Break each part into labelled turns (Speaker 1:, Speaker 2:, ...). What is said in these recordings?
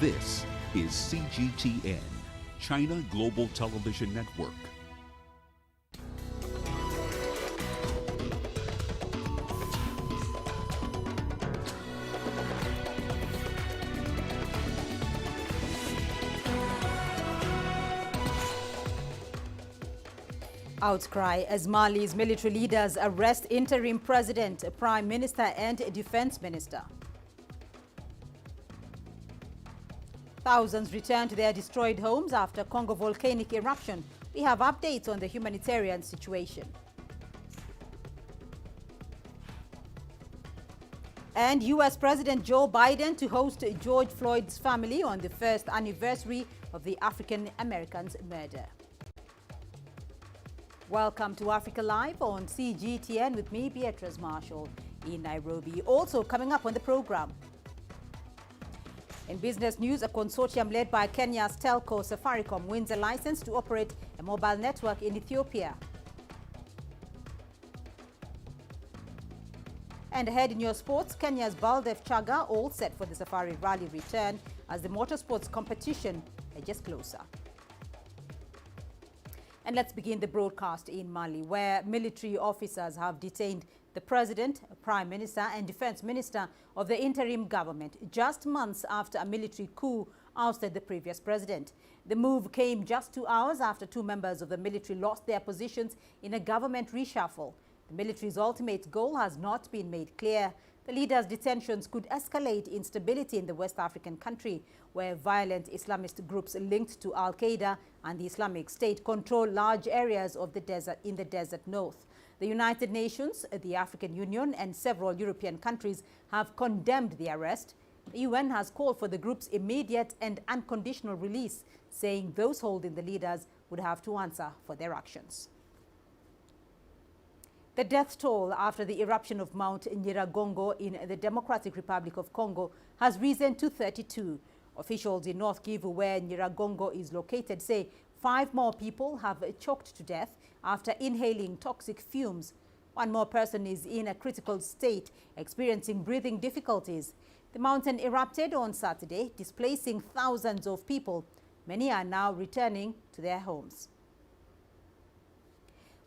Speaker 1: This is CGTN, China Global Television Network.
Speaker 2: Outcry as Mali's military leaders arrest interim president, prime minister and defense minister. Thousands return to their destroyed homes after Congo volcanic eruption. We have updates on the humanitarian situation. And U.S. President Joe Biden to host George Floyd's family on the first anniversary of the African American's murder. Welcome to Africa Live on CGTN with me, Beatrice Marshall, in Nairobi. Also coming up on the program. In business news, a consortium led by Kenya's telco Safaricom wins a license to operate a mobile network in Ethiopia. And ahead in your sports, Kenya's Baldev Chaga all set for the Safari Rally return as the motorsports competition edges closer. And let's begin the broadcast in Mali, where military officers have detained the president, prime minister and defense minister of the interim government just months after a military coup ousted the previous president. The move came just 2 hours after two members of the military lost their positions in a government reshuffle. The military's ultimate goal has not been made clear. The leaders' detentions could escalate instability in the West African country, where violent Islamist groups linked to Al-Qaeda and the Islamic State control large areas of the desert in the desert north. The United Nations, the African Union and several European countries have condemned the arrest. The UN has called for the group's immediate and unconditional release, saying those holding the leaders would have to answer for their actions. The death toll after the eruption of Mount Nyiragongo in the Democratic Republic of Congo has risen to 32. Officials in North Kivu, where Nyiragongo is located, say 5 more people have choked to death after inhaling toxic fumes. 1 more person is in a critical state, experiencing breathing difficulties. The mountain erupted on Saturday, displacing thousands of people. Many are now returning to their homes.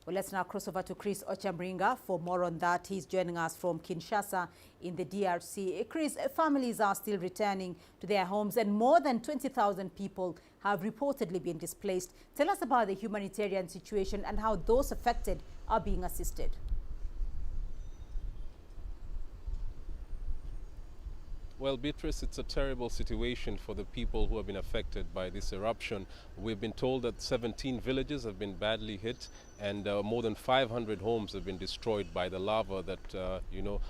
Speaker 2: Well, let's now cross over to Chris Ochambringa for more on that. He's joining us from Kinshasa in the DRC. Chris, families are still returning to their homes and more than 20,000 people have reportedly been displaced. Tell us about the humanitarian situation and how those affected are being assisted.
Speaker 3: Well, Beatrice, it's a terrible situation for the people who have been affected by this eruption. We've been told that 17 villages have been badly hit and more than 500 homes have been destroyed by the lava that,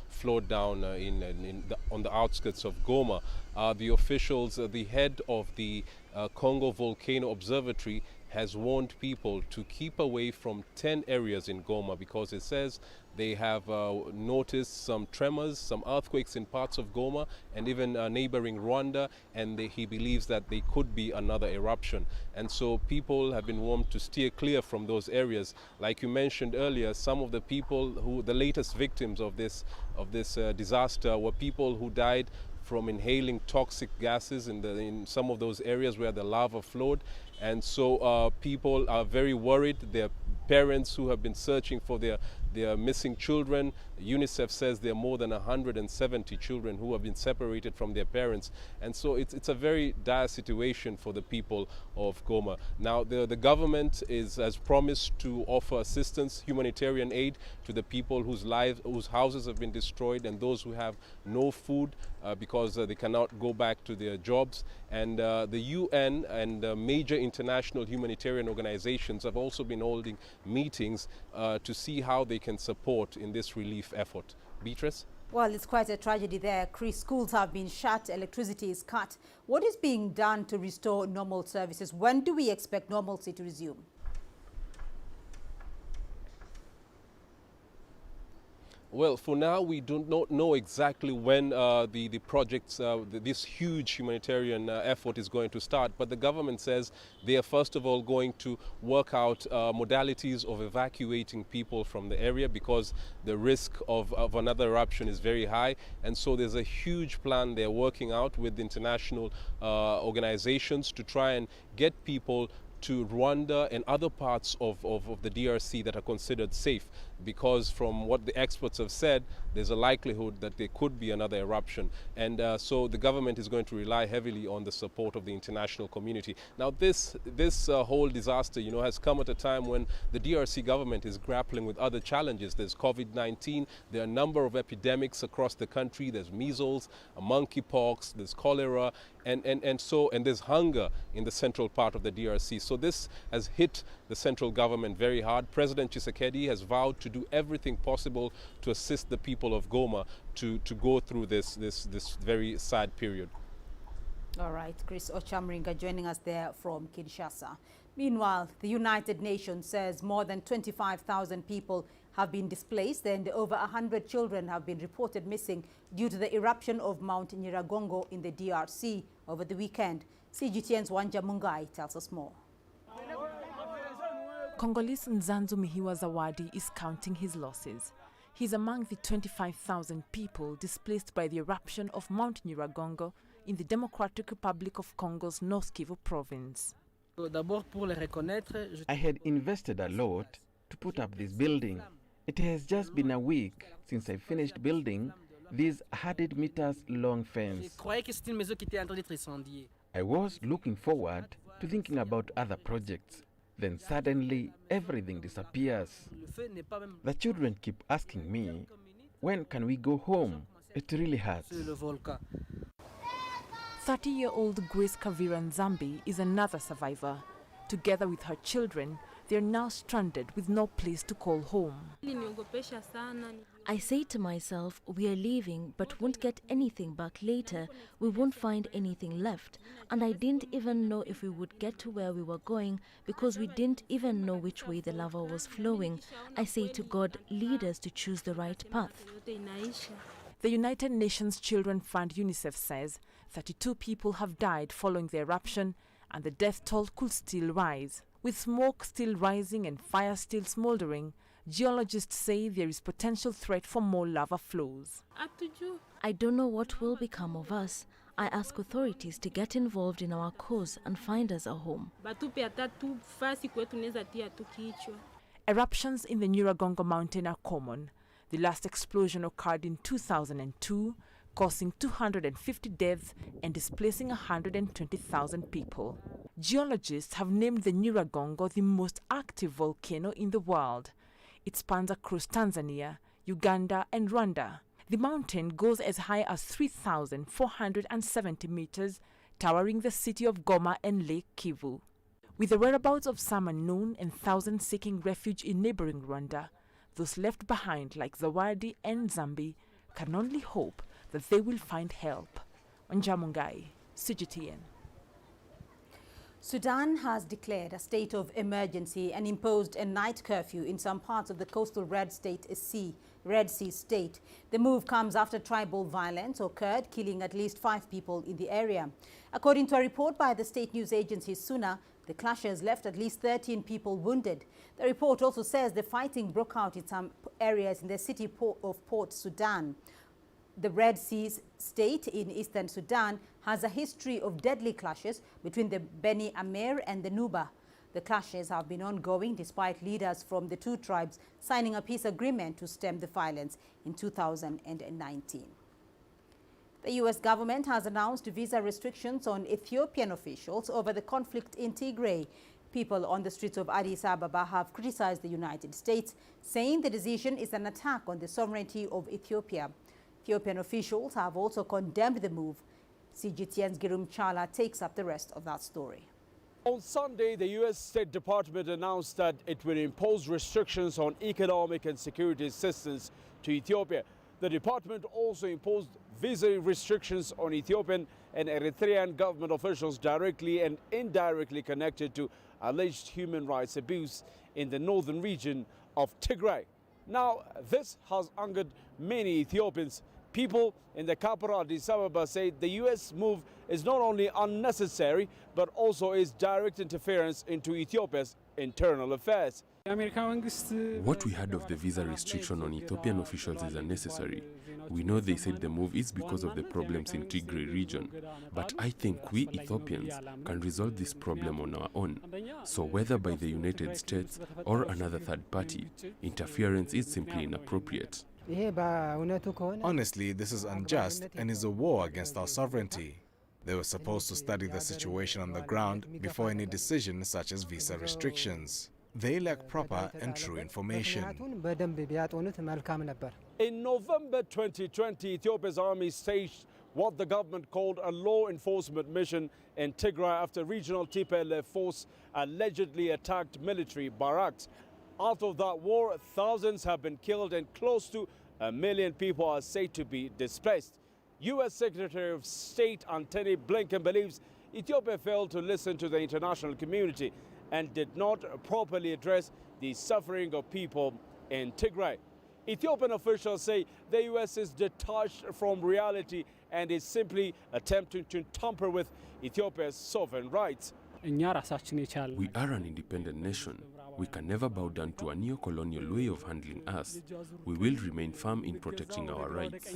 Speaker 3: flowed down on the outskirts of Goma. The officials, the head of the Congo Volcano Observatory has warned people to keep away from 10 areas in Goma because it says they have noticed some tremors, some earthquakes in parts of Goma and even neighboring Rwanda, and he believes that there could be another eruption. And so people have been warned to steer clear from those areas. Like you mentioned earlier, some of the people the latest victims of this disaster were people who died from inhaling toxic gases in some of those areas where the lava flowed. And so people are very worried. Their parents who have been searching for their missing children. UNICEF says there are more than 170 children who have been separated from their parents. And so it's a very dire situation for the people of Goma. Now, the government has promised to offer assistance, humanitarian aid to the people whose houses have been destroyed and those who have no food because they cannot go back to their jobs. And the UN and major international humanitarian organizations have also been holding meetings to see how they can support in this relief effort. Beatrice?
Speaker 2: Well, it's quite a tragedy there. Chris, schools have been shut, electricity is cut. What is being done to restore normal services? When do we expect normalcy to resume?
Speaker 3: Well, for now, we do not know exactly when the project's, this huge humanitarian effort is going to start, but the government says they are first of all going to work out modalities of evacuating people from the area because the risk of another eruption is very high, and so there's a huge plan they're working out with international organizations to try and get people to Rwanda and other parts of the DRC that are considered safe, because from what the experts have said, there's a likelihood that there could be another eruption. And so the government is going to rely heavily on the support of the international community. Now this whole disaster, you know, has come at a time when the DRC government is grappling with other challenges. There's COVID-19, there are a number of epidemics across the country. There's measles, monkeypox, there's cholera, and there's hunger in the central part of the DRC. So this has hit the central government very hard. President Tshisekedi has vowed to do everything possible to assist the people of Goma to go through this very sad period.
Speaker 2: All right, Chris Ochamringa joining us there from Kinshasa. Meanwhile, the United Nations says more than 25,000 people have been displaced and over 100 children have been reported missing due to the eruption of Mount Nyiragongo in the DRC over the weekend. CGTN's Wanja Mungai tells us more.
Speaker 4: Congolese Nzanzu Mihiwa Zawadi is counting his losses. He's among the 25,000 people displaced by the eruption of Mount Nyiragongo in the Democratic Republic of Congo's North Kivu province.
Speaker 5: I had invested a lot to put up this building. It has just been a week since I finished building this 100 meters long fence. I was looking forward to thinking about other projects. Then suddenly everything disappears. The children keep asking me, when can we go home? It really hurts.
Speaker 4: 30-year-old Grace Kavira Nzambi is another survivor. Together with her children, they are now stranded with no place to call home.
Speaker 6: I say to myself, we are leaving but won't get anything back later. We won't find anything left. And I didn't even know if we would get to where we were going because we didn't even know which way the lava was flowing. I say to God, lead us to choose the right path.
Speaker 4: The United Nations Children Fund UNICEF says 32 people have died following the eruption and the death toll could still rise. With smoke still rising and fire still smoldering, geologists say there is potential threat for more lava flows.
Speaker 6: I don't know what will become of us. I ask authorities to get involved in our cause and find us a home.
Speaker 4: Eruptions in the Nyiragongo mountain are common. The last explosion occurred in 2002, causing 250 deaths and displacing 120,000 people. Geologists have named the Nyiragongo the most active volcano in the world. It spans across Tanzania, Uganda and Rwanda. The mountain goes as high as 3,470 meters, towering the city of Goma and Lake Kivu. With the whereabouts of some unknown and thousands seeking refuge in neighboring Rwanda, those left behind like Zawadi and Nzambi can only hope that they will find help. Onjamungai, CGTN.
Speaker 2: Sudan has declared a state of emergency and imposed a night curfew in some parts of the coastal Red Sea state. The move comes after tribal violence occurred, killing at least 5 people in the area. According to a report by the state news agency SUNA, the clashes left at least 13 people wounded. The report also says the fighting broke out in some areas in the city of Port Sudan. The Red Sea state in eastern Sudan has a history of deadly clashes between the Beni Amer and the Nuba. The clashes have been ongoing despite leaders from the two tribes signing a peace agreement to stem the violence in 2019. The U.S. government has announced visa restrictions on Ethiopian officials over the conflict in Tigray. People on the streets of Addis Ababa have criticized the United States, saying the decision is an attack on the sovereignty of Ethiopia. Ethiopian officials have also condemned the move. CGTN's Girum Chala takes up the rest of that story.
Speaker 7: On Sunday, the U.S. State Department announced that it will impose restrictions on economic and security assistance to Ethiopia. The department also imposed visa restrictions on Ethiopian and Eritrean government officials directly and indirectly connected to alleged human rights abuse in the northern region of Tigray. Now, this has angered many Ethiopians. People in the capital, Addis Ababa, say the U.S. move is not only unnecessary, but also is direct interference into Ethiopia's internal affairs.
Speaker 8: What we heard of the visa restriction on Ethiopian officials is unnecessary. We know they said the move is because of the problems in Tigray region, but I think we Ethiopians can resolve this problem on our own. So whether by the United States or another third party, interference is simply inappropriate.
Speaker 9: Honestly, this is unjust and is a war against our sovereignty. They were supposed to study the situation on the ground before any decision such as visa restrictions. They lack proper and true information.
Speaker 7: In November 2020, Ethiopia's army staged what the government called a law enforcement mission in Tigray after regional TPLF force allegedly attacked military barracks. Out of that war, thousands have been killed and close to 1 million people are said to be displaced. U.S. Secretary of State Antony Blinken believes Ethiopia failed to listen to the international community and did not properly address the suffering of people in Tigray. Ethiopian officials say the U.S. is detached from reality and is simply attempting to tamper with Ethiopia's sovereign rights.
Speaker 8: We are an independent nation. We can never bow down to a neo-colonial way of handling us. We will remain firm in protecting our rights.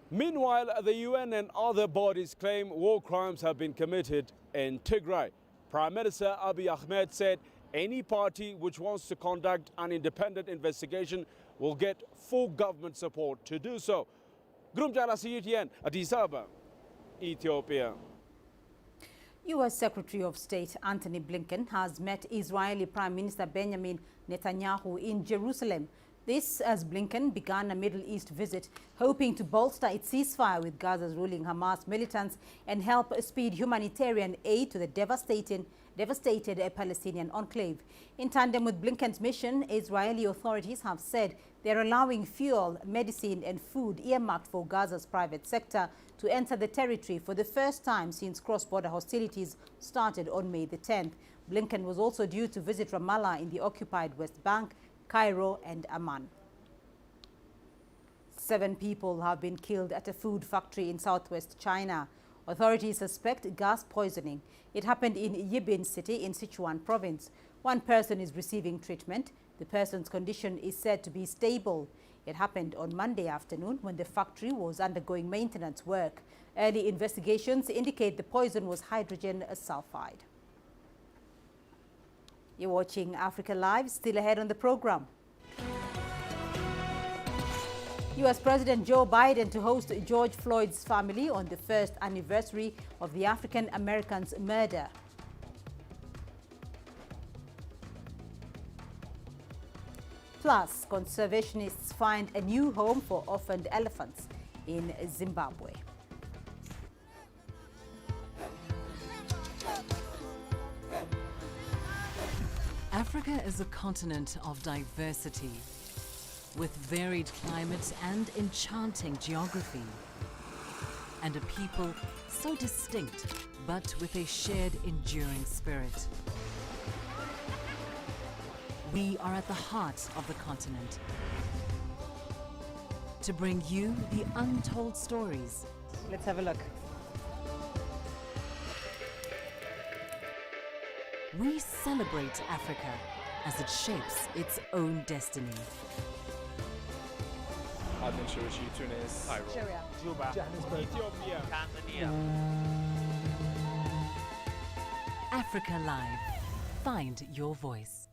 Speaker 7: Meanwhile, the UN and other bodies claim war crimes have been committed in Tigray. Prime Minister Abiy Ahmed said any party which wants to conduct an independent investigation will get full government support to do so. Grumjala CGTN, Addis Ababa, Ethiopia.
Speaker 2: U.S. Secretary of State Antony Blinken has met Israeli Prime Minister Benjamin Netanyahu in Jerusalem. This as Blinken began a Middle East visit, hoping to bolster its ceasefire with Gaza's ruling Hamas militants and help speed humanitarian aid to the devastated Palestinian enclave. In tandem with Blinken's mission, Israeli authorities have said they're allowing fuel, medicine and food earmarked for Gaza's private sector to enter the territory for the first time since cross-border hostilities started on May the 10th. Blinken was also due to visit Ramallah in the occupied West Bank, Cairo and Amman. 7 people have been killed at a food factory in southwest China. Authorities suspect gas poisoning. It happened in Yibin City in Sichuan province. 1 person is receiving treatment. The person's condition is said to be stable. It happened on Monday afternoon when the factory was undergoing maintenance work. Early investigations indicate the poison was hydrogen sulfide. You're watching Africa Live, still ahead on the program. U.S. President Joe Biden to host George Floyd's family on the 1st anniversary of the African American's murder. Plus, conservationists find a new home for orphaned elephants in Zimbabwe.
Speaker 10: Africa is a continent of diversity, with varied climates and enchanting geography, and a people so distinct, but with a shared enduring spirit. We are at the heart of the continent to bring you the untold stories.
Speaker 2: Let's have a look.
Speaker 10: We celebrate Africa as it shapes its own destiny.
Speaker 11: Tunis, Cairo,
Speaker 2: Juba,
Speaker 11: Johannesburg, Ethiopia, Tanzania.
Speaker 10: Africa Live. Find your voice.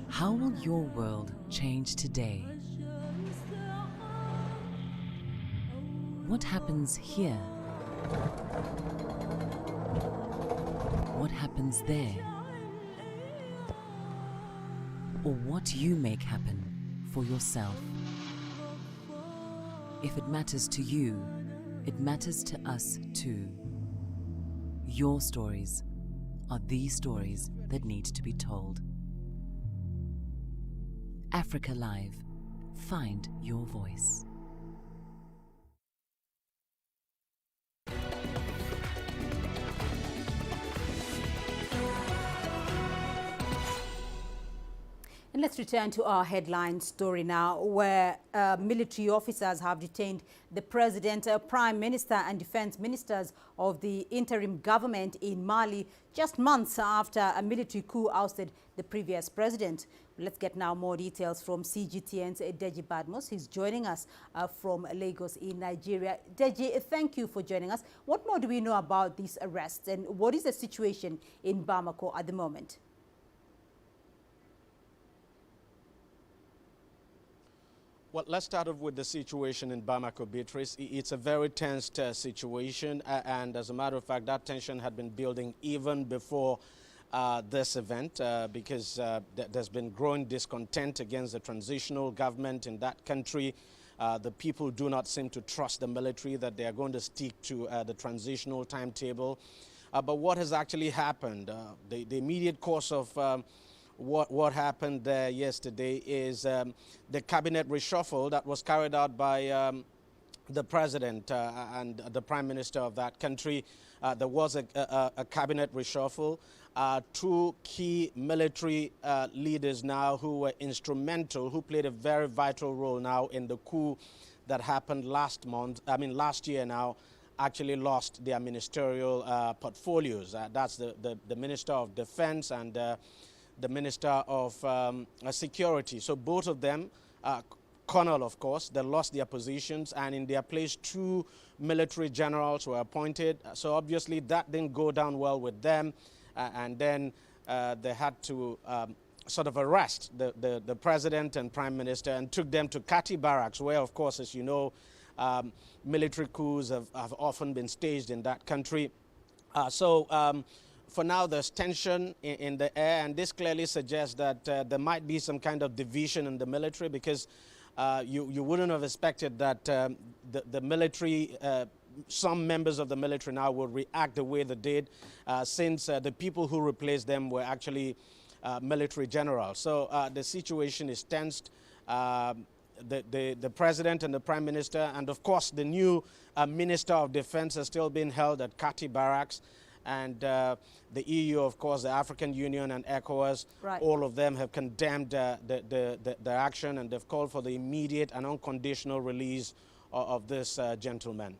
Speaker 10: How will your world change today? What happens here? What happens there? Or what you make happen for yourself. If it matters to you, it matters to us too. Your stories are the stories that need to be told. Africa Live. Find your voice.
Speaker 2: Let's return to our headline story now, where military officers have detained the president, prime minister and defense ministers of the interim government in Mali just months after a military coup ousted the previous president. Let's get now more details from CGTN's Deji Badmus. He's joining us from Lagos in Nigeria. Deji, thank you for joining us. What more do we know about these arrests, and what is the situation in Bamako at the moment?
Speaker 12: Well, let's start off with the situation in Bamako, Beatrice. It's a very tense situation, and as a matter of fact, that tension had been building even before this event because there's been growing discontent against the transitional government in that country. The people do not seem to trust the military, that they are going to stick to the transitional timetable. But what has actually happened? The immediate course of what happened there yesterday is the cabinet reshuffle that was carried out by the president and the prime minister of that country. There was a cabinet reshuffle. Two key military leaders now who were instrumental, who played a very vital role now in the coup that happened last year now, actually lost their ministerial portfolios. That's the Minister of Defense and the Minister of Security. So both of them, Colonel, of course, they lost their positions, and in their place, two military generals were appointed. So obviously that didn't go down well with them, and then they had to sort of arrest the president and prime minister and took them to Kati barracks, where, of course, as you know, military coups have often been staged in that country. For now, there's tension in the air, and this clearly suggests that there might be some kind of division in the military, because you wouldn't have expected that the military, some members of the military now will react the way they did, since the people who replaced them were actually military generals. So the situation is tensed. The president and the prime minister, and of course the new minister of defense, is still being held at Kati barracks. And the EU, of course, the African Union and ECOWAS, right, all of them have condemned the action, and they've called for the immediate and unconditional release of this gentleman.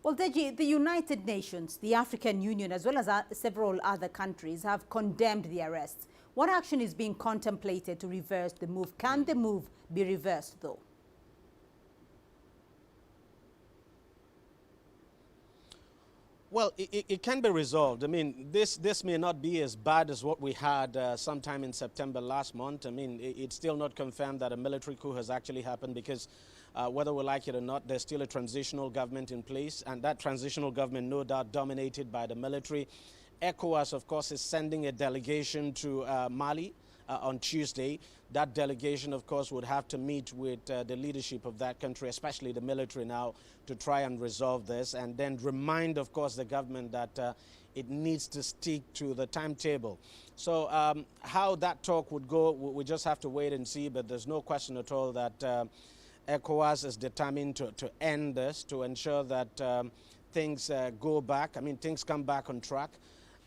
Speaker 2: Well, Deji, the United Nations, the African Union, as well as several other countries have condemned the arrests. What action is being contemplated to reverse the move? Can the move be reversed, though?
Speaker 12: Well, it can be resolved. I mean, this may not be as bad as what we had sometime in September last month. I mean, it's still not confirmed that a military coup has actually happened, because whether we like it or not, there's still a transitional government in place, and that transitional government, no doubt, dominated by the military. ECOWAS, of course, is sending a delegation to Mali on Tuesday. That delegation, of course, would have to meet with the leadership of that country, especially the military now, to try and resolve this, and then remind, of course, the government that it needs to stick to the timetable. So how that talk would go, we just have to wait and see, but there's no question at all that ECOWAS is determined to end this, to ensure that things go back, things come back on track.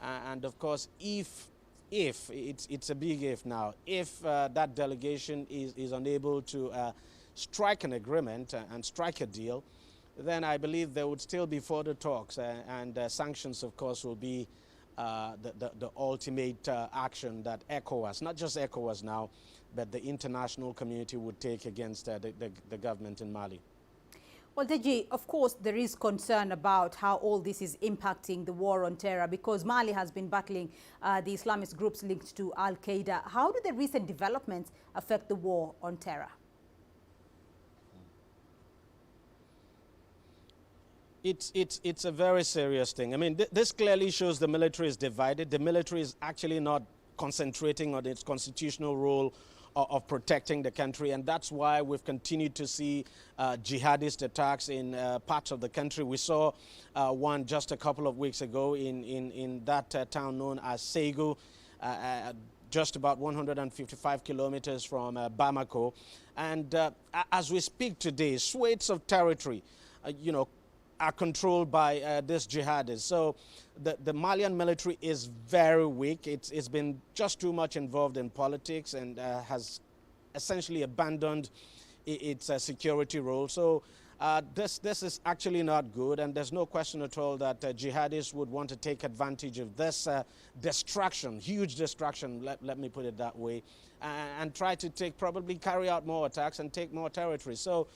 Speaker 12: And of course, if it's a big if now, if that delegation is unable to strike an agreement and strike a deal, then I believe there would still be further talks, and sanctions, of course, will be the ultimate action that ECOWAS, not just ECOWAS now, but the international community would take against the government in Mali.
Speaker 2: Well, Deji, of course, there is concern about how all this is impacting the war on terror, because Mali has been battling the Islamist groups linked to Al-Qaeda. How do the recent developments affect the war on terror?
Speaker 12: It's a very serious thing. I mean, this clearly shows the military is divided. The military is actually not concentrating on its constitutional role of protecting the country, and that's why we've continued to see jihadist attacks in parts of the country. We saw one just a couple of weeks ago in that town known as Segu, just about 155 kilometers from Bamako. And as we speak today, swathes of territory, are controlled by this jihadists. So the Malian military is very weak. It's been just too much involved in politics, and has essentially abandoned its security role. So this is actually not good, and there's no question at all that jihadists would want to take advantage of this distraction, huge distraction, let me put it that way, and try to probably carry out more attacks and take more territory. So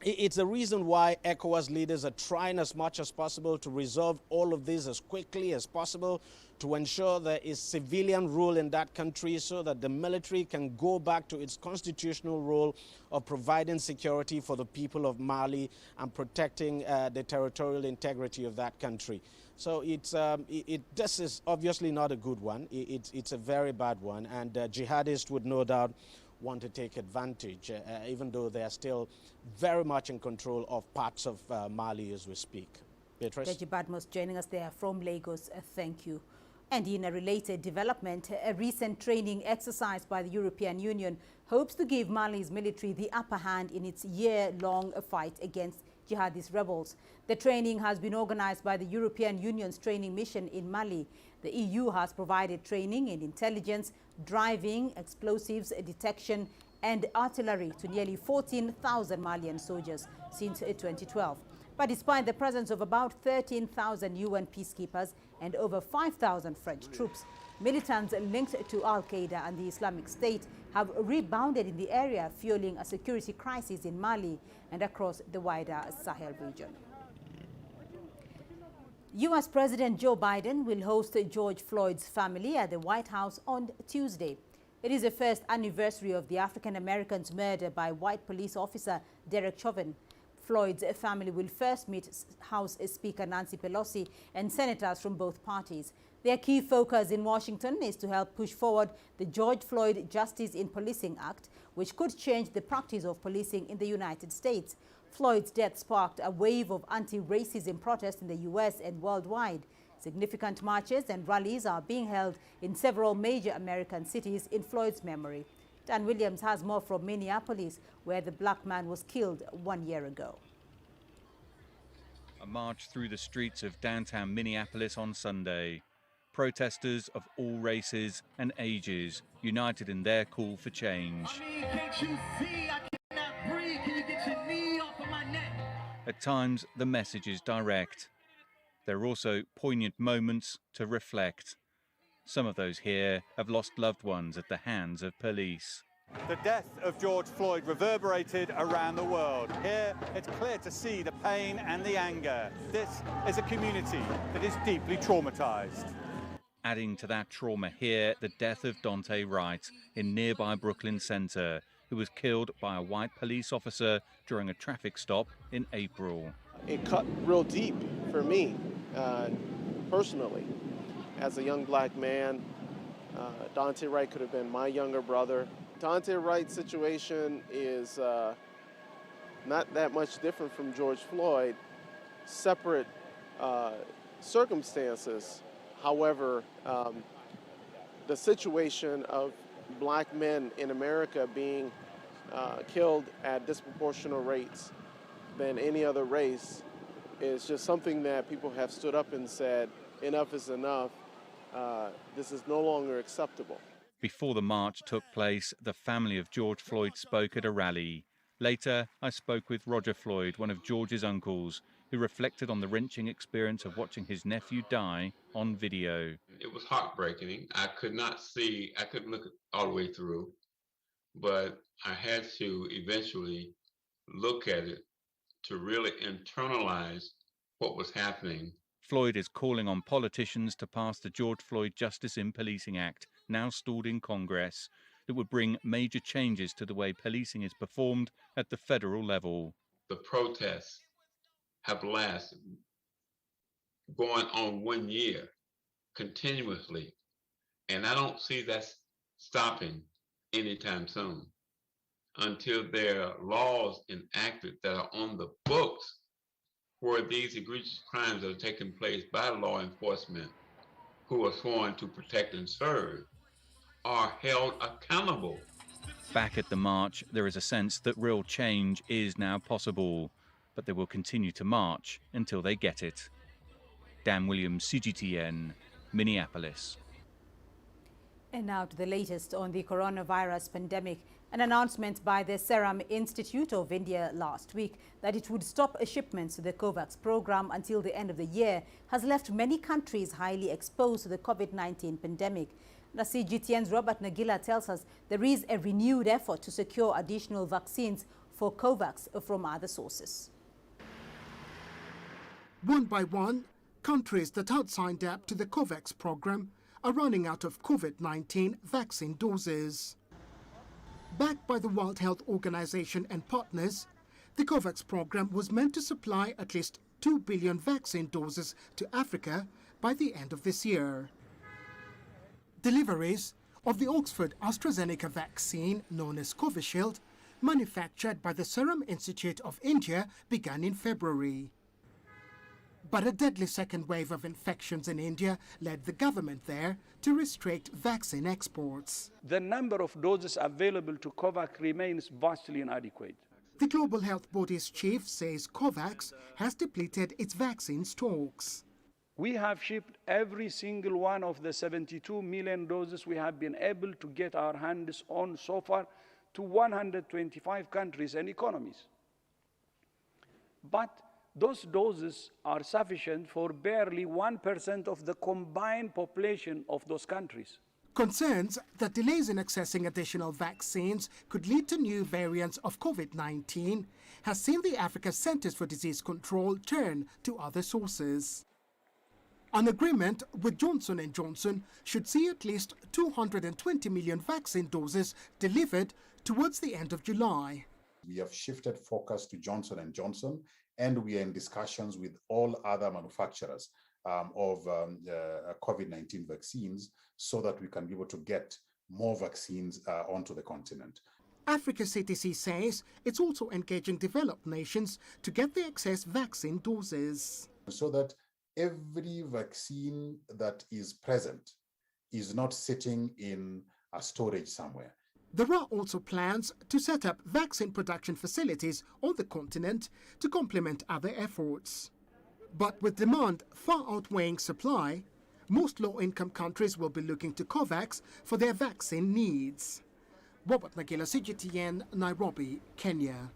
Speaker 12: it's a reason why ECOWAS leaders are trying as much as possible to resolve all of this as quickly as possible, to ensure there is civilian rule in that country so that the military can go back to its constitutional role of providing security for the people of Mali and protecting the territorial integrity of that country. So this is obviously not a good one. It's a very bad one, and jihadists would no doubt want to take advantage, even though they are still very much in control of parts of Mali as we speak. Beatrice?
Speaker 2: Deji Badmus joining us there from Lagos. Thank you. And in a related development, a recent training exercise by the European Union hopes to give Mali's military the upper hand in its year-long fight against jihadist rebels. The training has been organized by the European Union's training mission in Mali. The EU has provided training in intelligence, driving, explosives detection and artillery to nearly 14,000 Malian soldiers since 2012. But despite the presence of about 13,000 UN peacekeepers and over 5,000 French troops, militants linked to Al-Qaeda and the Islamic State have rebounded in the area, fueling a security crisis in Mali and across the wider Sahel region. U.S. President Joe Biden will host George Floyd's family at the White House on Tuesday. It is the first anniversary of the African-American's murder by white police officer Derek Chauvin. Floyd's family will first meet House Speaker Nancy Pelosi and senators from both parties. Their key focus in Washington is to help push forward the George Floyd Justice in Policing Act, which could change the practice of policing in the United States. Floyd's death sparked a wave of anti-racism protests in the U.S. and worldwide. Significant marches and rallies are being held in several major American cities in Floyd's memory. Dan Williams has more from Minneapolis, where the black man was killed 1 year ago.
Speaker 13: A march through the streets of downtown Minneapolis on Sunday. Protesters of all races and ages united in their call for change.
Speaker 14: Can't you see? I cannot breathe. Can you get your knee off of my neck?
Speaker 13: At times, the message is direct. There are also poignant moments to reflect. Some of those here have lost loved ones at the hands of police.
Speaker 15: The death of George Floyd reverberated around the world. Here, it's clear to see the pain and the anger. This is a community that is deeply traumatized.
Speaker 13: Adding to that trauma here, the death of Dante Wright in nearby Brooklyn Center, who was killed by a white police officer during a traffic stop in April.
Speaker 16: It cut real deep for me, personally. As a young black man, Dante Wright could have been my younger brother. Dante Wright's situation is not that much different from George Floyd, separate circumstances. However, the situation of black men in America being killed at disproportionate rates than any other race is just something that people have stood up and said, enough is enough. This is no longer acceptable.
Speaker 13: Before the march took place, the family of George Floyd spoke at a rally. Later, I spoke with Roger Floyd, one of George's uncles, who reflected on the wrenching experience of watching his nephew die on video.
Speaker 17: It was heartbreaking. I couldn't look all the way through, but I had to eventually look at it to really internalize what was happening.
Speaker 13: Floyd is calling on politicians to pass the George Floyd Justice in Policing Act, now stalled in Congress, that would bring major changes to the way policing is performed at the federal level.
Speaker 17: The protests have lasted going on 1 year continuously, and I don't see that stopping anytime soon until there are laws enacted that are on the books where these egregious crimes that are taking place by law enforcement who are sworn to protect and serve are held accountable.
Speaker 13: Back at the march, there is a sense that real change is now possible, but they will continue to march until they get it. Dan Williams, CGTN, Minneapolis.
Speaker 2: And now to the latest on the coronavirus pandemic. An announcement by the Serum Institute of India last week that it would stop shipments to the COVAX program until the end of the year has left many countries highly exposed to the COVID-19 pandemic. The CGTN's Robert Nagila tells us there is a renewed effort to secure additional vaccines for COVAX from other sources.
Speaker 18: One by one, countries that had signed up to the COVAX program are running out of COVID-19 vaccine doses. Backed by the World Health Organization and partners, the COVAX program was meant to supply at least 2 billion vaccine doses to Africa by the end of this year. Deliveries of the Oxford AstraZeneca vaccine, known as Covishield, manufactured by the Serum Institute of India, began in February. But a deadly second wave of infections in India led the government there to restrict vaccine exports.
Speaker 19: The number of doses available to COVAX remains vastly inadequate.
Speaker 18: The Global Health Body's chief says COVAX has depleted its vaccine stocks.
Speaker 19: We have shipped every single one of the 72 million doses we have been able to get our hands on so far to 125 countries and economies. But those doses are sufficient for barely 1% of the combined population of those countries.
Speaker 18: Concerns that delays in accessing additional vaccines could lead to new variants of COVID-19 has seen the Africa Centers for Disease Control turn to other sources. An agreement with Johnson & Johnson should see at least 220 million vaccine doses delivered towards the end of July.
Speaker 20: We have shifted focus to Johnson & Johnson, and we are in discussions with all other manufacturers of COVID-19 vaccines so that we can be able to get more vaccines onto the continent.
Speaker 18: Africa CTC says it's also engaging developed nations to get the excess vaccine doses.
Speaker 20: So that every vaccine that is present is not sitting in a storage somewhere.
Speaker 18: There are also plans to set up vaccine production facilities on the continent to complement other efforts. But with demand far outweighing supply, most low-income countries will be looking to COVAX for their vaccine needs. Robert Nagila, CGTN, Nairobi, Kenya.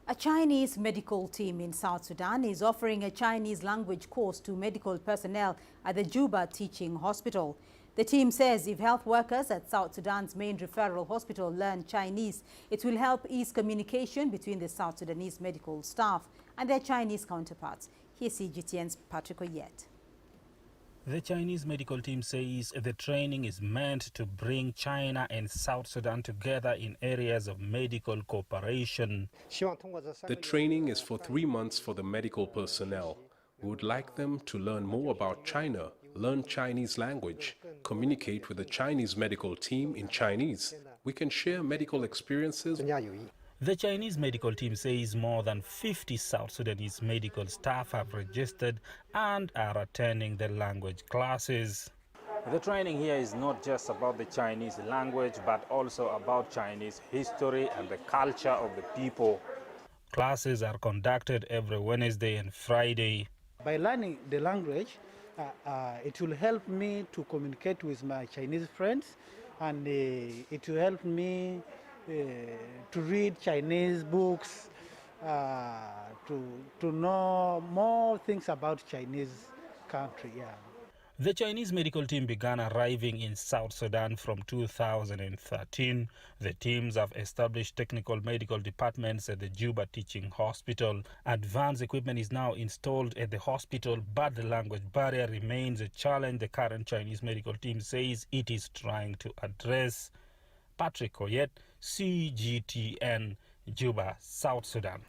Speaker 2: A Chinese medical team in South Sudan is offering a Chinese language course to medical personnel at the Juba Teaching Hospital. The team says if health workers at South Sudan's main referral hospital learn Chinese, it will help ease communication between the South Sudanese medical staff and their Chinese counterparts. Here's CGTN's Patrick Oyet.
Speaker 21: The Chinese medical team says the training is meant to bring China and South Sudan together in areas of medical cooperation.
Speaker 3: The training is for 3 months for the medical personnel. We would like them to learn more about China, learn Chinese language, communicate with the Chinese medical team in Chinese. We can share medical experiences.
Speaker 21: The Chinese medical team says more than 50 South Sudanese medical staff have registered and are attending the language classes.
Speaker 22: The training here is not just about the Chinese language, but also about Chinese history and the culture of the people.
Speaker 21: Classes are conducted every Wednesday and Friday.
Speaker 23: By learning the language, it will help me to communicate with my Chinese friends, and it will help me to read Chinese books, to know more things about Chinese country. Yeah.
Speaker 21: The Chinese medical team began arriving in South Sudan from 2013. The teams have established technical medical departments at the Juba Teaching Hospital. Advanced equipment is now installed at the hospital, but the language barrier remains a challenge the current Chinese medical team says it is trying to address. Patrick Oyet, CGTN, Juba, South Sudan.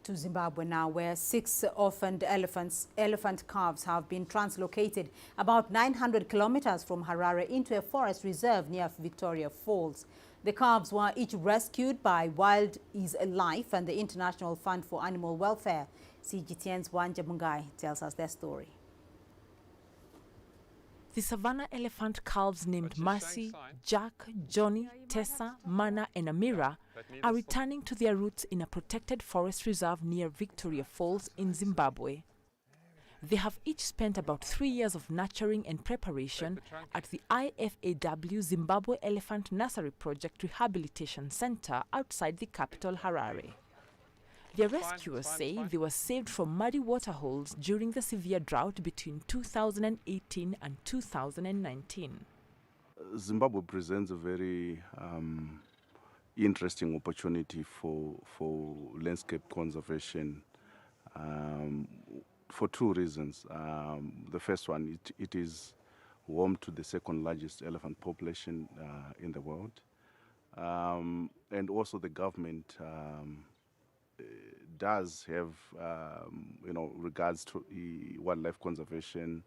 Speaker 2: To Zimbabwe now, where 6 orphaned elephant calves have been translocated about 900 kilometers from Harare into a forest reserve near Victoria Falls. The calves were each rescued by Wild is Life and the International Fund for Animal Welfare. CGTN's Wanja Mungai tells us their story.
Speaker 4: The savannah elephant calves named Mercy, Jack, Johnny, Tessa, Mana and Amira are returning to their roots in a protected forest reserve near Victoria Falls in Zimbabwe. They have each spent about 3 years of nurturing and preparation at the IFAW Zimbabwe Elephant Nursery Project Rehabilitation Center outside the capital, Harare. Their rescuers say they were saved from muddy waterholes during the severe drought between 2018 and 2019.
Speaker 1: Zimbabwe presents a very interesting opportunity for landscape conservation for two reasons. The first one, it is home to the second largest elephant population in the world, and also the government does have, regards to wildlife conservation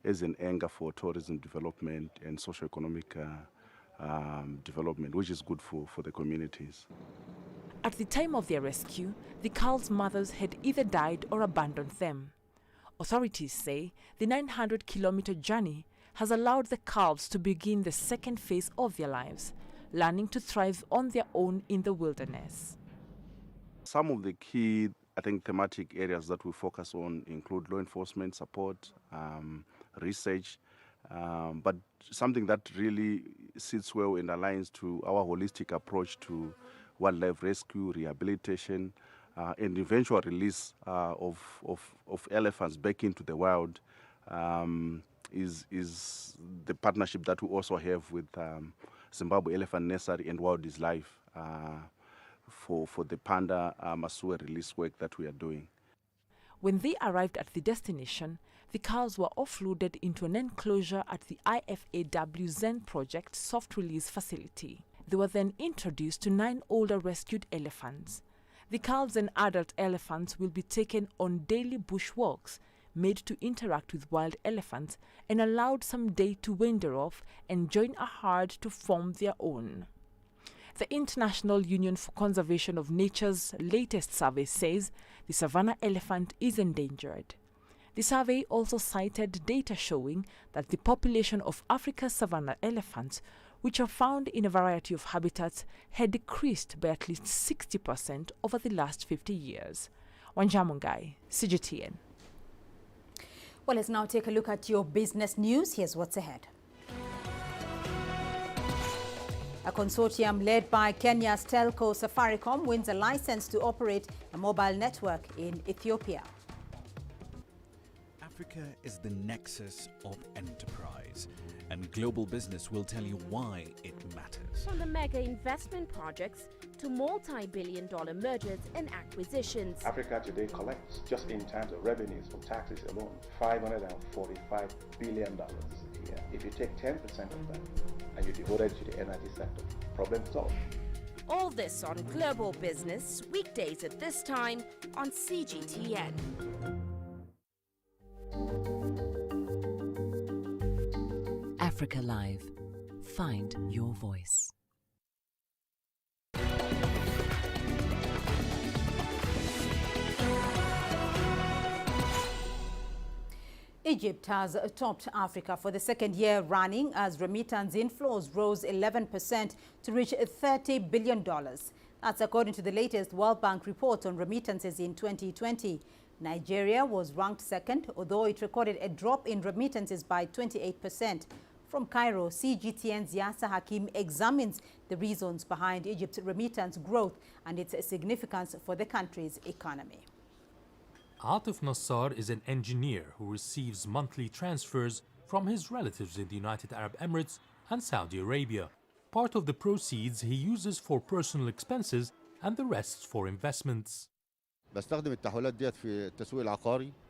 Speaker 1: as an anchor for tourism development and socio-economic development, which is good for the communities.
Speaker 4: At the time of their rescue, the calves' mothers had either died or abandoned them. Authorities say the 900-kilometer journey has allowed the calves to begin the second phase of their lives, learning to thrive on their own in the wilderness.
Speaker 1: Some of the key, I think, thematic areas that we focus on include law enforcement support, research, but something that really sits well and aligns to our holistic approach to wildlife rescue, rehabilitation, and eventual release of elephants back into the wild is the partnership that we also have with Zimbabwe Elephant Nursery and Wild is Life for the panda Masua release work that we are doing.
Speaker 4: When they arrived at the destination, the cows were offloaded into an enclosure at the IFAW Zen Project soft release facility. They were then introduced to 9 older rescued elephants. The calves and adult elephants will be taken on daily bush walks, made to interact with wild elephants and allowed some day to wander off and join a herd to form their own. The International Union for Conservation of Nature's latest survey says the savanna elephant is endangered. The survey also cited data showing that the population of Africa's savanna elephants, which are found in a variety of habitats, had decreased by at least 60% over the last 50 years. Wanjamungai, CGTN.
Speaker 2: Well, let's now take a look at your business news. Here's what's ahead. A consortium led by Kenya's telco Safaricom wins a license to operate a mobile network in Ethiopia.
Speaker 5: Africa is the nexus of enterprise, and global business will tell you why it matters.
Speaker 6: From the mega investment projects to multi-billion-dollar mergers and acquisitions.
Speaker 24: Africa today collects, just in terms of revenues from taxes alone, $545 billion a year. If you take 10% of that and you devote it to the energy sector, problem solved.
Speaker 6: All this on Global Business, weekdays at this time on CGTN.
Speaker 10: Africa Live. Find your voice.
Speaker 2: Egypt has topped Africa for the second year running as remittance inflows rose 11% to reach $30 billion. That's according to the latest World Bank report on remittances in 2020. Nigeria was ranked second, although it recorded a drop in remittances by 28%. From Cairo, CGTN's Yasser Hakim examines the reasons behind Egypt's remittance growth and its significance for the country's economy.
Speaker 25: Atif Nassar is an engineer who receives monthly transfers from his relatives in the United Arab Emirates and Saudi Arabia. Part of the proceeds he uses for personal expenses and the rest for investments.
Speaker 9: The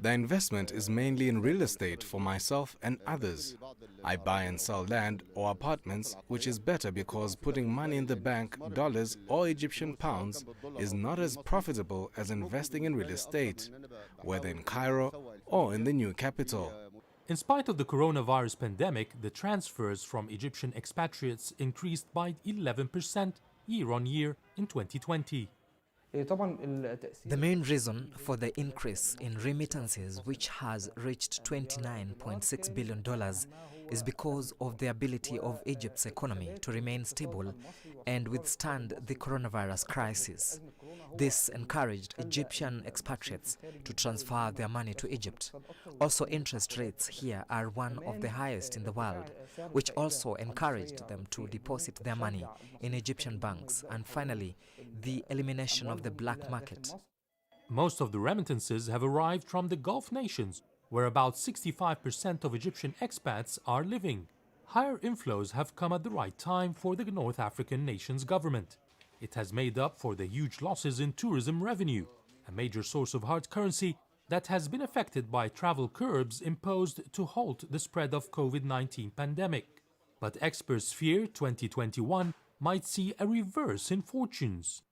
Speaker 9: investment is mainly in real estate for myself and others. I buy and sell land or apartments, which is better because putting money in the bank, dollars or Egyptian pounds, is not as profitable as investing in real estate, whether in Cairo or in the new capital.
Speaker 25: In spite of the coronavirus pandemic, the transfers from Egyptian expatriates increased by 11% year-on-year in 2020.
Speaker 26: The main reason for the increase in remittances, which has reached $29.6 billion, is because of the ability of Egypt's economy to remain stable and withstand the coronavirus crisis. This encouraged Egyptian expatriates to transfer their money to Egypt. Also, interest rates here are one of the highest in the world, which also encouraged them to deposit their money in Egyptian banks. And finally, the elimination of the black market.
Speaker 25: Most of the remittances have arrived from the Gulf nations, where about 65% of Egyptian expats are living. Higher inflows have come at the right time for the North African nation's government. It has made up for the huge losses in tourism revenue, a major source of hard currency that has been affected by travel curbs imposed to halt the spread of COVID-19 pandemic. But experts fear 2021 might see a reverse in fortunes.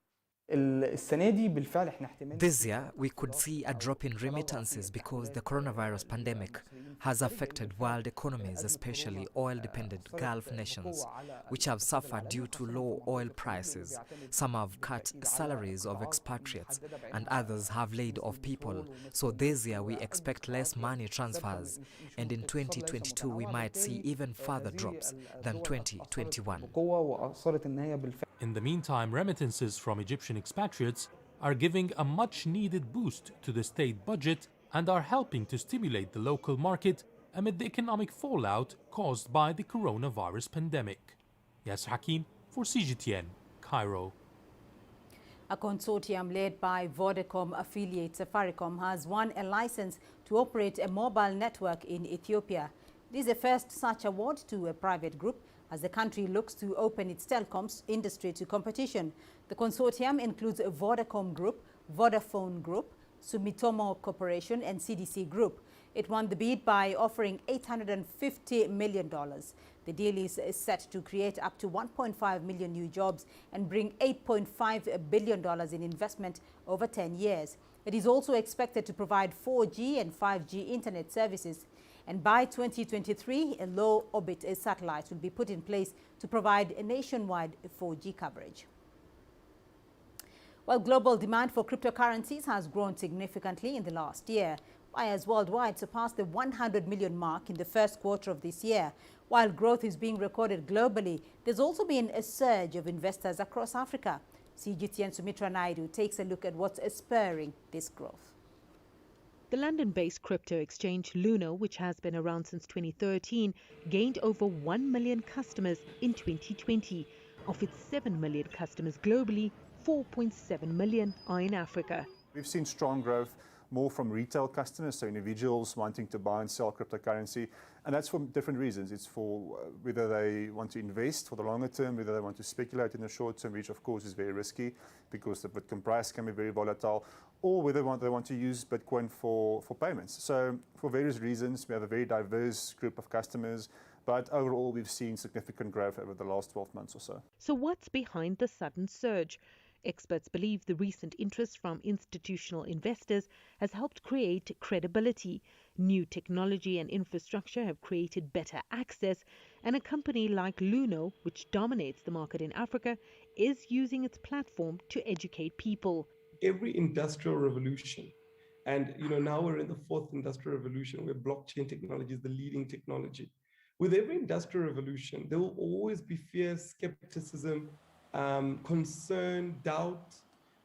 Speaker 26: This year, we could see a drop in remittances because the coronavirus pandemic has affected world economies, especially oil-dependent Gulf nations, which have suffered due to low oil prices. Some have cut salaries of expatriates, and others have laid off people. So this year, we expect less money transfers, and in 2022, we might see even further drops than 2021.
Speaker 25: In the meantime, remittances from Egyptian expatriates are giving a much-needed boost to the state budget and are helping to stimulate the local market amid the economic fallout caused by the coronavirus pandemic. Yasser Hakim for CGTN, Cairo.
Speaker 2: A consortium led by Vodacom affiliate Safaricom has won a license to operate a mobile network in Ethiopia. This is the first such award to a private group as the country looks to open its telecoms industry to competition. The consortium includes Vodacom Group, Vodafone Group, Sumitomo Corporation and CDC Group. It won the bid by offering $850 million. The deal is set to create up to 1.5 million new jobs and bring $8.5 billion in investment over 10 years. It is also expected to provide 4G and 5G internet services. And by 2023, a low-orbit satellite will be put in place to provide a nationwide 4G coverage. Well, global demand for cryptocurrencies has grown significantly in the last year. Buyers worldwide surpassed the 100 million mark in the first quarter of this year. While growth is being recorded globally, there's also been a surge of investors across Africa. CGTN Sumitra Naidu takes a look at what's spurring this growth.
Speaker 7: The London-based crypto exchange Luno, which has been around since 2013, gained over 1 million customers in 2020. Of its 7 million customers globally, 4.7 million are in Africa.
Speaker 8: We've seen strong growth, more from retail customers, so individuals wanting to buy and sell cryptocurrency. And that's for different reasons. It's for whether they want to invest for the longer term, whether they want to speculate in the short term, which of course is very risky because the Bitcoin price can be very volatile, or whether they want to use Bitcoin for payments. So for various reasons, we have a very diverse group of customers, but overall we've seen significant growth over the last 12 months or so.
Speaker 7: So what's behind the sudden surge? Experts believe the recent interest from institutional investors has helped create credibility. New technology and infrastructure have created better access, and a company like Luno, which dominates the market in Africa, is using its platform to educate people.
Speaker 11: Every industrial revolution, and now we're in the fourth industrial revolution where blockchain technology is the leading technology. With every industrial revolution, there will always be fear, skepticism, concern, doubt,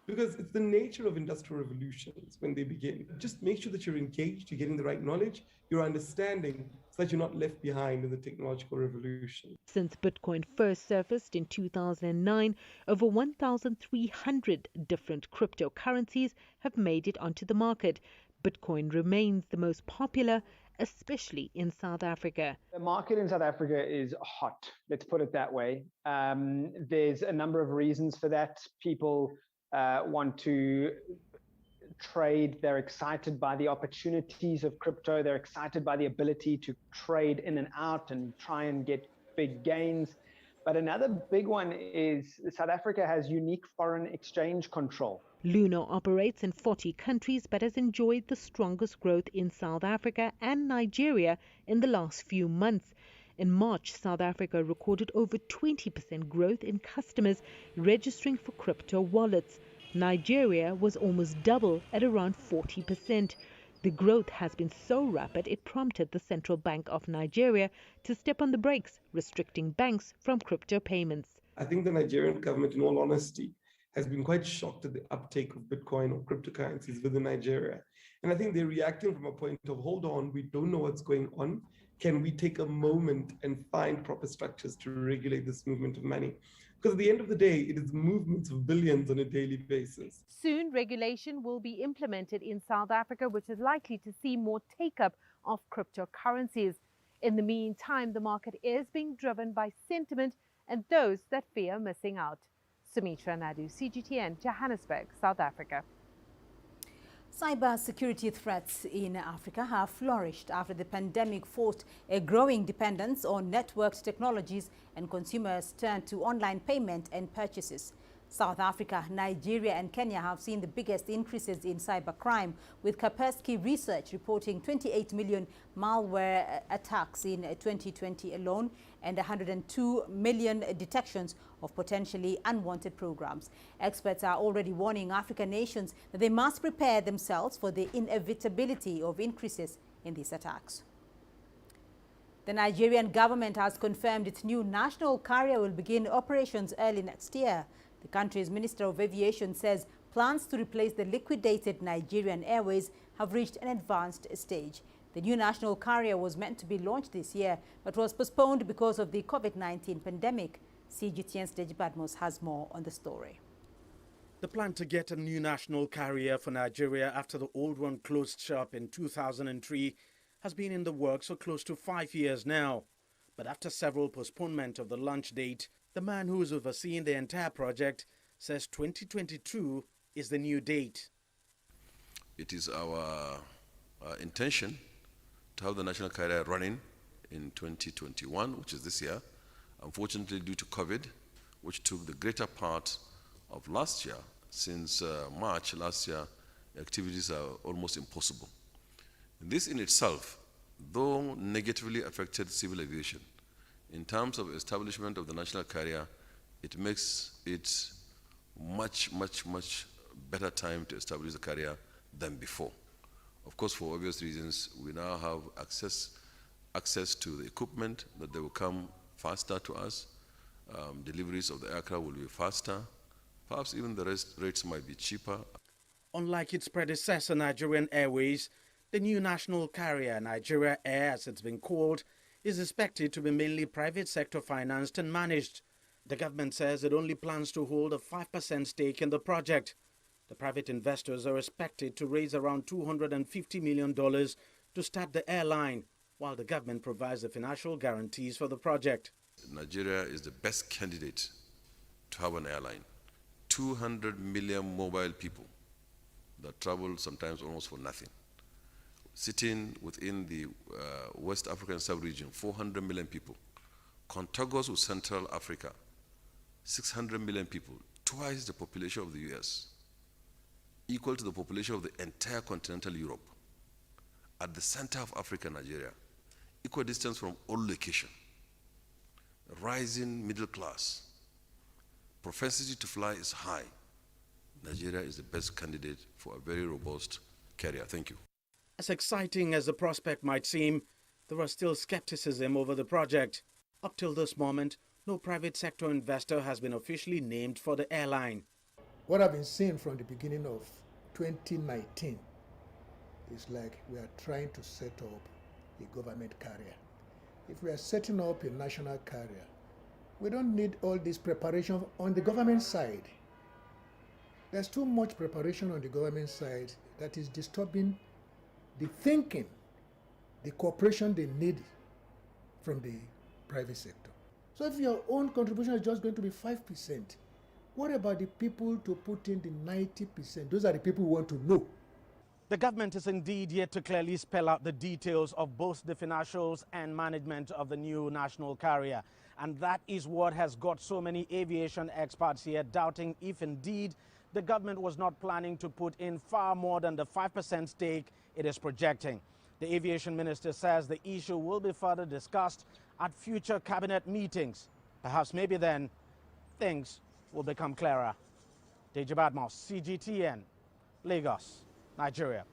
Speaker 11: because it's the nature of industrial revolutions when they begin. Just make sure that you're engaged, you're getting the right knowledge, you're understanding, so that you're not left behind in the technological revolution.
Speaker 7: Since Bitcoin first surfaced in 2009, over 1,300 different cryptocurrencies have made it onto the market. Bitcoin remains the most popular, especially in South Africa.
Speaker 12: The market in South Africa is hot, let's put it that way. There's a number of reasons for that. People want to trade, they're excited by the opportunities of crypto, they're excited by the ability to trade in and out and try and get big gains. But another big one is South Africa has unique foreign exchange control.
Speaker 7: Luno operates in 40 countries but has enjoyed the strongest growth in South Africa and Nigeria in the last few months. In March, South Africa recorded over 20% growth in customers registering for crypto wallets. Nigeria was almost double at around 40%. The growth has been so rapid it prompted the Central Bank of Nigeria to step on the brakes, restricting banks from crypto payments.
Speaker 11: I think the Nigerian government, in all honesty, has been quite shocked at the uptake of Bitcoin or cryptocurrencies within Nigeria. And I think they're reacting from a point of, hold on, we don't know what's going on. Can we take a moment and find proper structures to regulate this movement of money? Because at the end of the day, it is movements of billions on a daily basis.
Speaker 7: Soon, regulation will be implemented in South Africa, which is likely to see more take-up of cryptocurrencies. In the meantime, the market is being driven by sentiment and those that fear missing out. Sumitra Nadu, CGTN, Johannesburg, South Africa.
Speaker 2: Cybersecurity threats in Africa have flourished after the pandemic forced a growing dependence on networked technologies and consumers turned to online payment and purchases. South Africa, Nigeria and Kenya have seen the biggest increases in cybercrime, with Kaspersky Research reporting 28 million malware attacks in 2020 alone and 102 million detections of potentially unwanted programs. Experts are already warning African nations that they must prepare themselves for the inevitability of increases in these attacks. The Nigerian government has confirmed its new national carrier will begin operations early next year. The country's Minister of Aviation says plans to replace the liquidated Nigerian Airways have reached an advanced stage. The new national carrier was meant to be launched this year, but was postponed because of the COVID-19 pandemic. CGTN's Deji Badmos has more on the story.
Speaker 13: The plan to get a new national carrier for Nigeria after the old one closed shop in 2003 has been in the works for close to 5 years now. But after several postponements of the launch date, the man who is overseeing the entire project says 2022 is the new date.
Speaker 14: It is our intention to have the national carrier running in 2021, which is this year. Unfortunately, due to COVID, which took the greater part of last year, since March last year, activities are almost impossible. This in itself, though negatively affected civil aviation, in terms of establishment of the national carrier, it makes it much better time to establish the carrier than before. Of course, for obvious reasons, we now have access to the equipment, that they will come faster to us. Deliveries of the aircraft will be faster. Perhaps even the rates might be cheaper.
Speaker 13: Unlike its predecessor, Nigerian Airways, the new national carrier, Nigeria Air as it's been called, is expected to be mainly private sector financed and managed. The government says it only plans to hold a 5% stake in the project. The private investors are expected to raise around $250 million to start the airline, while the government provides the financial guarantees for the project.
Speaker 14: Nigeria is the best candidate to have an airline. 200 million mobile people that travel sometimes almost for nothing. Sitting within the West African sub-region, 400 million people. Contiguous with Central Africa, 600 million people, twice the population of the US, equal to the population of the entire continental Europe. At the center of Africa, Nigeria, equal distance from all location, rising middle class, propensity to fly is high. Nigeria is the best candidate for a very robust carrier. Thank you.
Speaker 13: As exciting as the prospect might seem, there are still skepticism over the project. Up till this moment, no private sector investor has been officially named for the airline.
Speaker 15: What I've been seeing from the beginning of 2019 is like we are trying to set up a government carrier. If we are setting up a national carrier, we don't need all this preparation on the government side. There's too much preparation on the government side that is disturbing the thinking, the cooperation they need from the private sector. So if your own contribution is just going to be 5%, what about the people to put in the 90%? Those are the people who want to know.
Speaker 13: The government is indeed yet to clearly spell out the details of both the financials and management of the new national carrier. And that is what has got so many aviation experts here doubting if indeed the government was not planning to put in far more than the 5% stake it is projecting. The aviation minister says the issue will be further discussed at future cabinet meetings. Perhaps maybe then things will become clearer. Deji Badmos, CGTN, Lagos, Nigeria.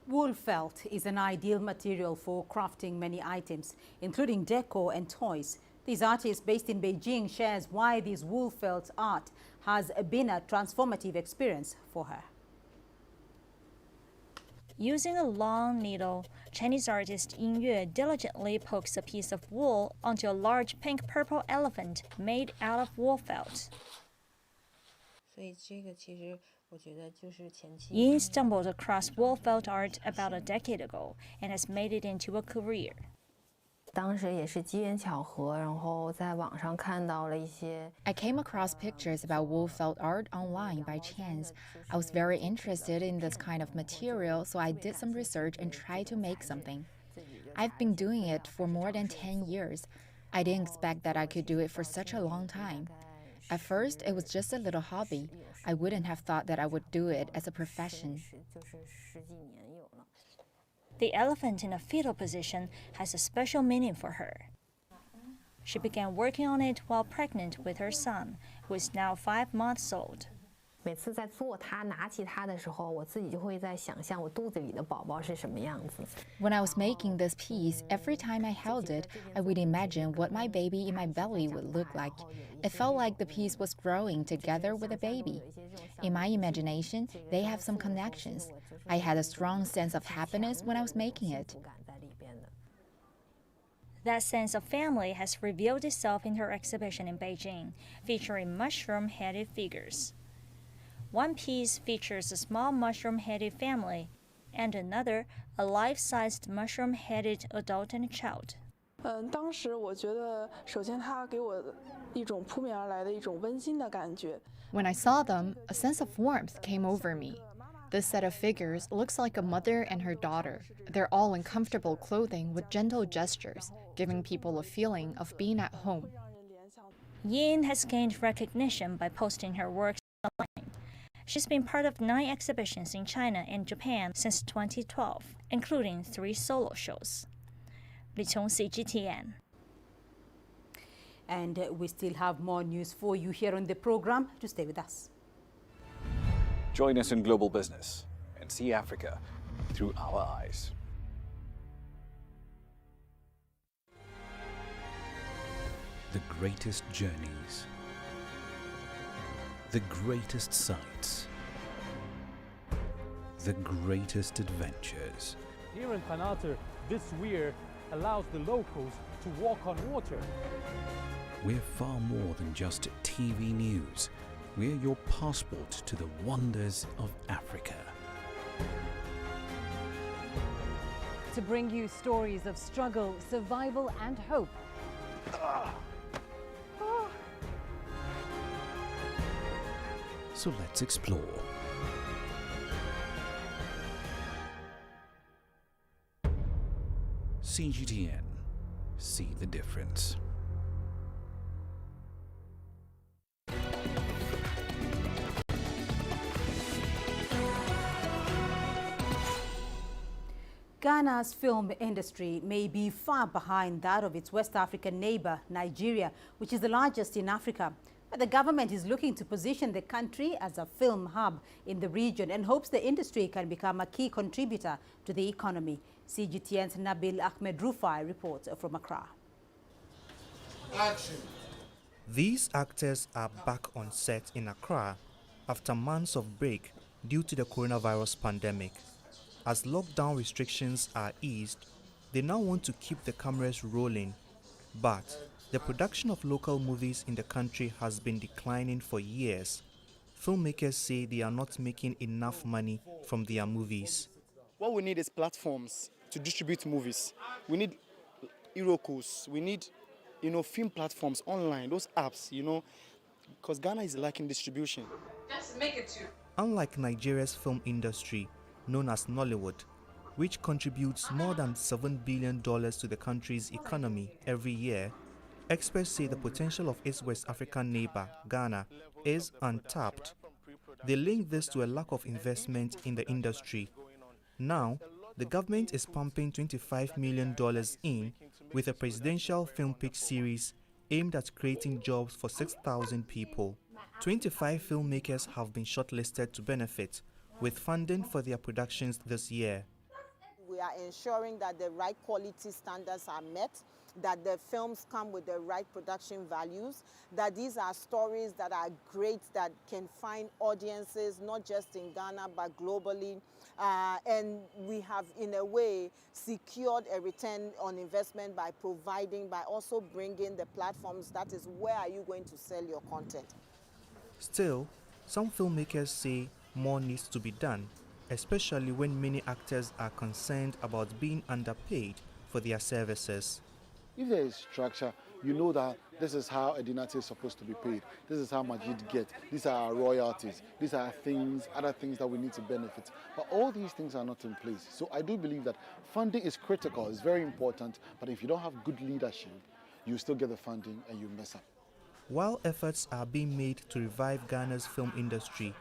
Speaker 2: Wool felt is an ideal material for crafting many items, including decor and toys. This artist based in Beijing shares why this wool felt art has been a transformative experience for her.
Speaker 3: Using a long needle, Chinese artist Yin Yue diligently pokes a piece of wool onto a large pink-purple elephant made out of wool felt. Yin stumbled across wool felt art about a decade ago and has made it into a career.
Speaker 16: I came across pictures about wool felt art online by chance. I was very interested in this kind of material, so I did some research and tried to make something. I've been doing it for more than 10 years. I didn't expect that I could do it for such a long time. At first, it was just a little hobby. I wouldn't have thought that I would do it as a profession.
Speaker 3: The elephant in a fetal position has a special meaning for her. She began working on it while pregnant with her son, who is now 5 months old.
Speaker 16: When I was making this piece, every time I held it, I would imagine what my baby in my belly would look like. It felt like the piece was growing together with a baby. In my imagination, they have some connections. I had a strong sense of happiness when I was making it.
Speaker 3: That sense of family has revealed itself in her exhibition in Beijing, featuring mushroom-headed figures. One piece features a small mushroom-headed family, and another, a life-sized mushroom-headed adult and child.
Speaker 16: When I saw them, a sense of warmth came over me. This set of figures looks like a mother and her daughter. They're all in comfortable clothing with gentle gestures, giving people a feeling of being at home.
Speaker 3: Yin has gained recognition by posting her works online. She's been part of 9 exhibitions in China and Japan since 2012, including 3 solo shows. Li Chong, CGTN.
Speaker 2: And we still have more news for you here on the program. To stay with us.
Speaker 5: Join us in global business and see Africa through our eyes. The greatest journeys, the greatest sights, the greatest adventures.
Speaker 25: Here in Kanata, this weir allows the locals to walk on water.
Speaker 5: We're far more than just TV news. We're your passport to the wonders of Africa.
Speaker 10: To bring you stories of struggle, survival and hope.
Speaker 5: So let's explore. CGTN. See the difference.
Speaker 2: Ghana's film industry may be far behind that of its West African neighbor, Nigeria, which is the largest in Africa. But the government is looking to position the country as a film hub in the region and hopes the industry can become a key contributor to the economy. CGTN's Nabil Ahmed Rufai reports from Accra.
Speaker 17: Action. These actors are back on set in Accra after months of break due to the coronavirus pandemic. As lockdown restrictions are eased, they now want to keep the cameras rolling. But the production of local movies in the country has been declining for years. Filmmakers say they are not making enough money from their movies.
Speaker 18: What we need is platforms to distribute movies. We need Irocos, we need, film platforms online, those apps, because Ghana is lacking distribution.
Speaker 17: Just make it too. Unlike Nigeria's film industry, known as Nollywood, which contributes more than $7 billion to the country's economy every year, experts say the potential of its West African neighbor, Ghana, is untapped. They link this to a lack of investment in the industry. Now, the government is pumping $25 million in with a presidential film pitch series aimed at creating jobs for 6,000 people. 25 filmmakers have been shortlisted to benefit with funding for their productions this year.
Speaker 1: are ensuring that the right quality standards are met, that the films come with the right production values, that these are stories that are great, that can find audiences, not just in Ghana, but globally. And we have, in a way, secured a return on investment by also bringing the platforms. That is, where are you going to sell your content?
Speaker 17: Still, some filmmakers say more needs to be done, especially when many actors are concerned about being underpaid for their services.
Speaker 19: If there is structure, you know that this is how a dinner is supposed to be paid. This is how much you'd get. These are our royalties. These are other things that we need to benefit. But all these things are not in place. So I do believe that funding is critical. It's very important. But if you don't have good leadership, you still get the funding and you mess up.
Speaker 17: While efforts are being made to revive Ghana's film industry,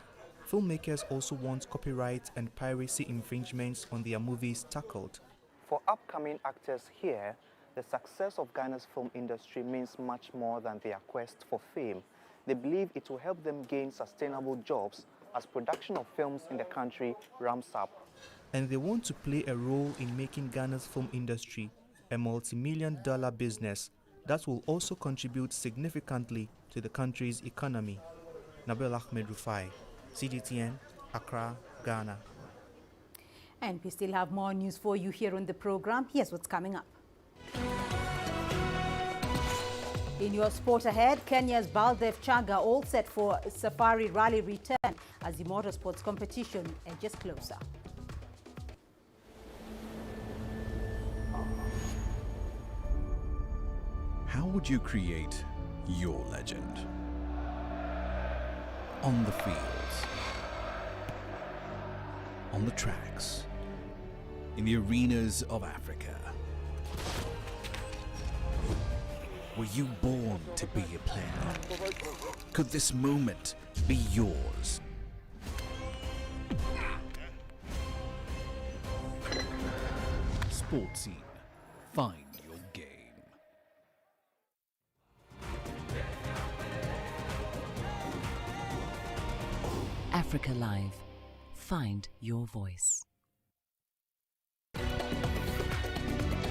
Speaker 17: filmmakers also want copyright and piracy infringements on their movies tackled.
Speaker 20: For upcoming actors here, the success of Ghana's film industry means much more than their quest for fame. They believe it will help them gain sustainable jobs as production of films in the country ramps up.
Speaker 17: And they want to play a role in making Ghana's film industry a multi-million-dollar business that will also contribute significantly to the country's economy. Nabil Ahmed Rufai, CGTN, Accra, Ghana.
Speaker 2: And we still have more news for you here on the program. Here's what's coming up. In your sport ahead, Kenya's Baldev Chaga all set for Safari Rally return as the motorsports competition edges closer.
Speaker 5: How would you create your legend? On the fields, on the tracks, in the arenas of Africa. Were you born to be a player? Could this moment be yours? Sports Scene. Find your game.
Speaker 10: Africa Live. Find your voice.